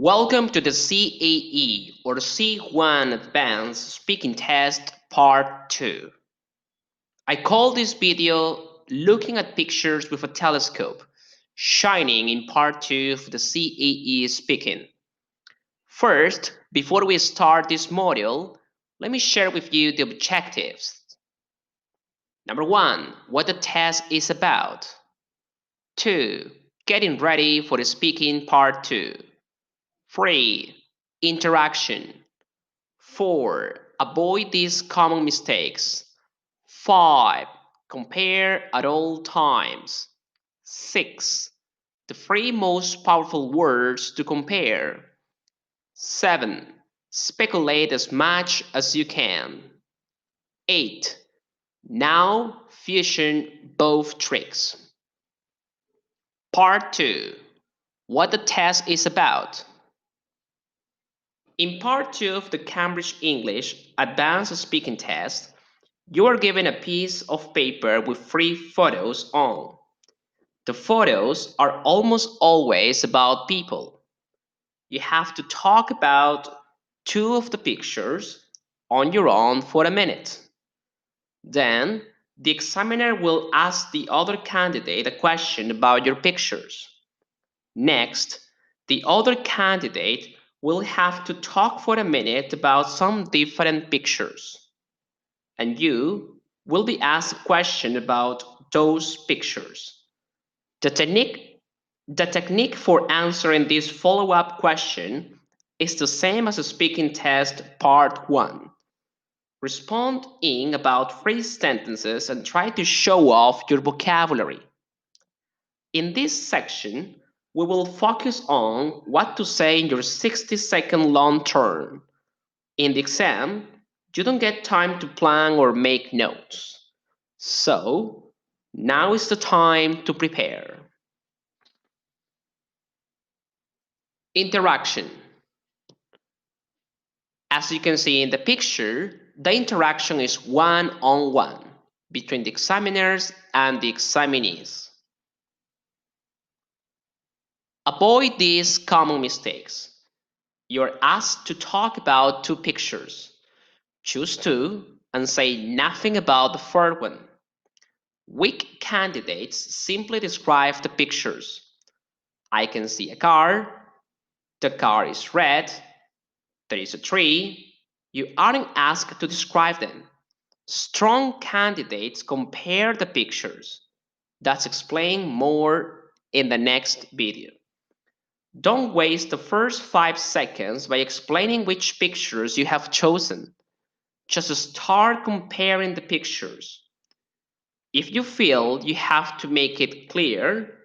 Welcome to the CAE or C1 Advanced Speaking Test Part 2. I call this video Looking at Pictures with a Telescope, shining in Part 2 of the CAE Speaking. First, before we start this module, let me share with you the objectives. Number 1, what the test is about. 2, getting ready for the speaking Part 2. 3. Interaction. 4. Avoid these common mistakes. 5. Compare at all times. 6. The 3 most powerful words to compare. 7. Speculate as much as you can. 8. Now fusion both tricks. Part 2. What the test is about. In Part 2 of the Cambridge English Advanced Speaking Test, you are given a piece of paper with 3 photos on. The photos are almost always about people. You have to talk about 2 of the pictures on your own for a minute. Then, the examiner will ask the other candidate a question about your pictures. Next, the other candidate will have to talk for a minute about some different pictures. And you will be asked a question about those pictures. The technique for answering this follow-up question is the same as a speaking test part 1. Respond in about 3 sentences and try to show off your vocabulary. In this section, we will focus on what to say in your 60-second long turn. In the exam, you don't get time to plan or make notes. So, now is the time to prepare. Interaction. As you can see in the picture, the interaction is one-on-one between the examiners and the examinees. Avoid these common mistakes. You're asked to talk about 2 pictures. Choose 2 and say nothing about the third one. Weak candidates simply describe the pictures. I can see a car, the car is red, there is a tree. You aren't asked to describe them. Strong candidates compare the pictures. That's explained more in the next video. Don't waste the first 5 seconds by explaining which pictures you have chosen. Just start comparing the pictures. If you feel you have to make it clear,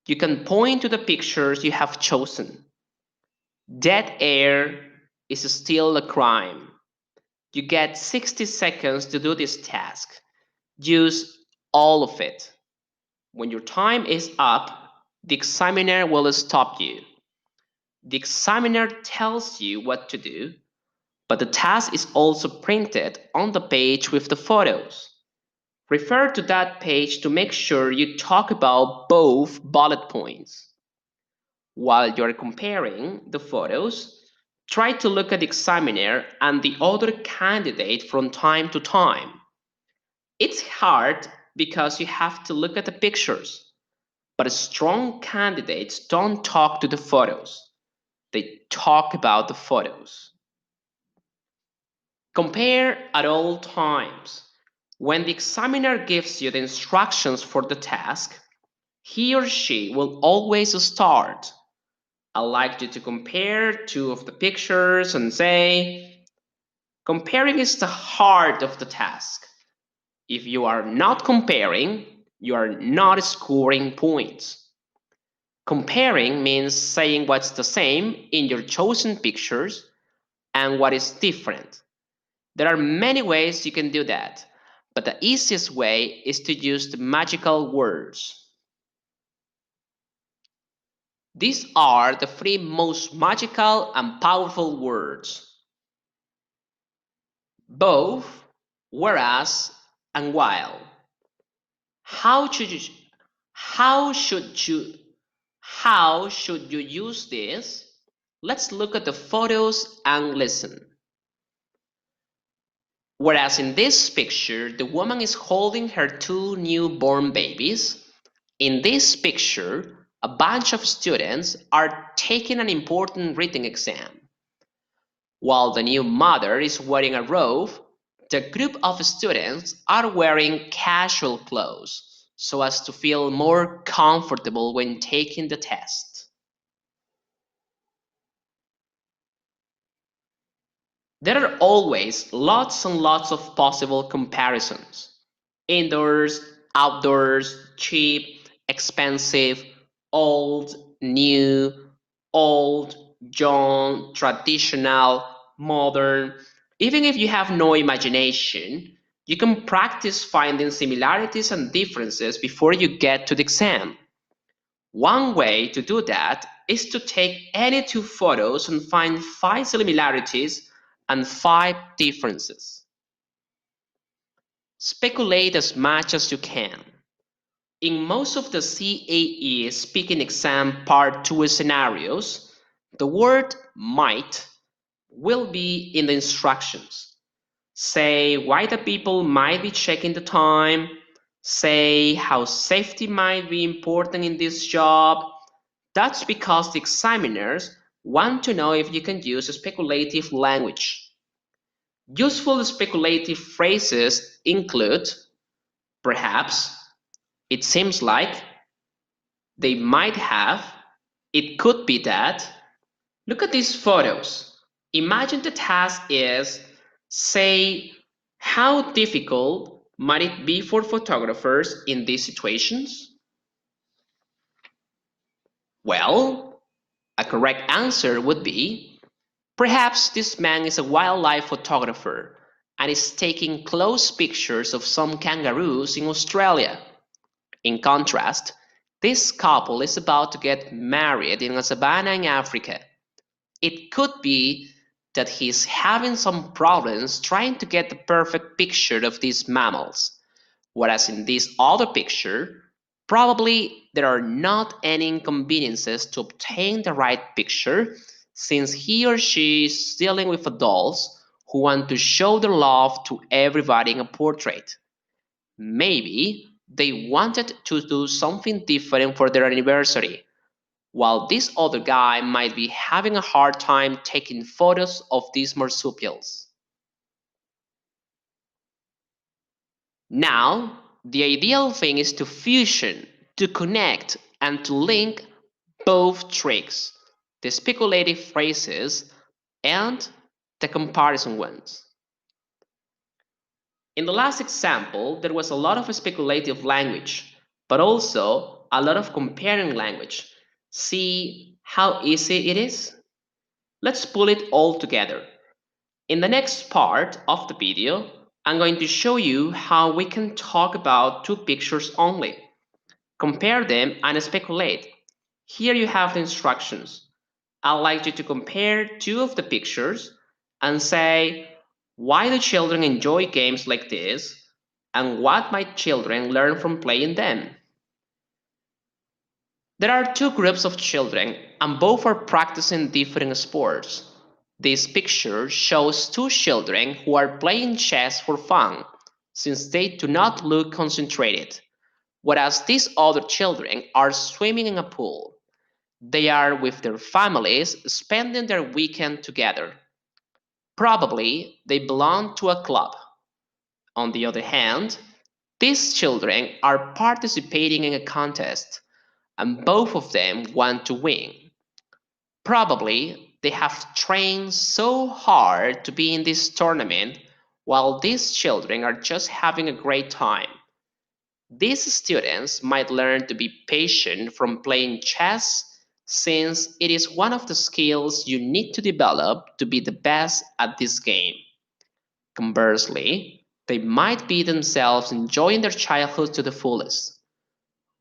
you can point to the pictures you have chosen. Dead air is still a crime. You get 60 seconds to do this task. Use all of it. When your time is up, the examiner will stop you. The examiner tells you what to do, but the task is also printed on the page with the photos. Refer to that page to make sure you talk about both bullet points. While you're comparing the photos, try to look at the examiner and the other candidate from time to time. It's hard because you have to look at the pictures, but strong candidates don't talk to the photos. They talk about the photos. Compare at all times. When the examiner gives you the instructions for the task, he or she will always start. I'd like you to compare 2 of the pictures and say, comparing is the heart of the task. If you are not comparing, you are not scoring points. Comparing means saying what's the same in your chosen pictures and what is different. There are many ways you can do that, but the easiest way is to use the magical words. These are the 3 most magical and powerful words. Both, whereas, and while. How should you use this? Let's look at the photos and listen. Whereas in this picture, the woman is holding her two newborn babies, in this picture, a bunch of students are taking an important written exam. While the new mother is wearing a robe, the group of students are wearing casual clothes so as to feel more comfortable when taking the test. There are always lots and lots of possible comparisons. Indoors, outdoors, cheap, expensive, old, new, old, young, traditional, modern. Even if you have no imagination, you can practice finding similarities and differences before you get to the exam. One way to do that is to take any two photos and find five similarities and five differences. Speculate as much as you can. In most of the CAE speaking exam part 2 scenarios, the word might will be in the instructions. Say why the people might be checking the time, say how safety might be important in this job. That's because the examiners want to know if you can use speculative language. Useful speculative phrases include perhaps, it seems like, they might have, it could be that. Look at these photos. Imagine the task is, say, how difficult might it be for photographers in these situations? Well, a correct answer would be, perhaps this man is a wildlife photographer and is taking close pictures of some kangaroos in Australia. In contrast, this couple is about to get married in a savanna in Africa. It could be that he's having some problems trying to get the perfect picture of these mammals, whereas in this other picture, probably there are not any inconveniences to obtain the right picture since he or she is dealing with adults who want to show their love to everybody in a portrait. Maybe they wanted to do something different for their anniversary, while this other guy might be having a hard time taking photos of these marsupials. Now, the ideal thing is to fusion, to connect, and to link both tricks, the speculative phrases and the comparison ones. In the last example, there was a lot of speculative language, but also a lot of comparing language. See how easy it is? Let's pull it all together. In the next part of the video, I'm going to show you how we can talk about two pictures only. Compare them and speculate. Here you have the instructions. I'd like you to compare two of the pictures and say, why do children enjoy games like this? And what might children learn from playing them? There are two groups of children, and both are practicing different sports. This picture shows two children who are playing chess for fun, since they do not look concentrated, whereas these other children are swimming in a pool. They are with their families, spending their weekend together. Probably they belong to a club. On the other hand, these children are participating in a contest, and both of them want to win. Probably they have trained so hard to be in this tournament while these children are just having a great time. These students might learn to be patient from playing chess since it is one of the skills you need to develop to be the best at this game. Conversely, they might be themselves enjoying their childhood to the fullest.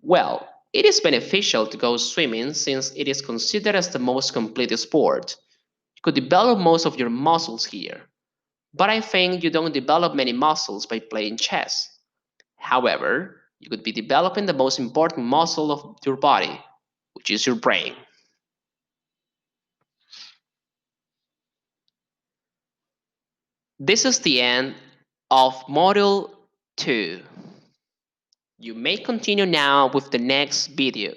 Well, it is beneficial to go swimming since it is considered as the most complete sport. You could develop most of your muscles here, but I think you don't develop many muscles by playing chess. However, you could be developing the most important muscle of your body, which is your brain. This is the end of Module 2. You may continue now with the next video.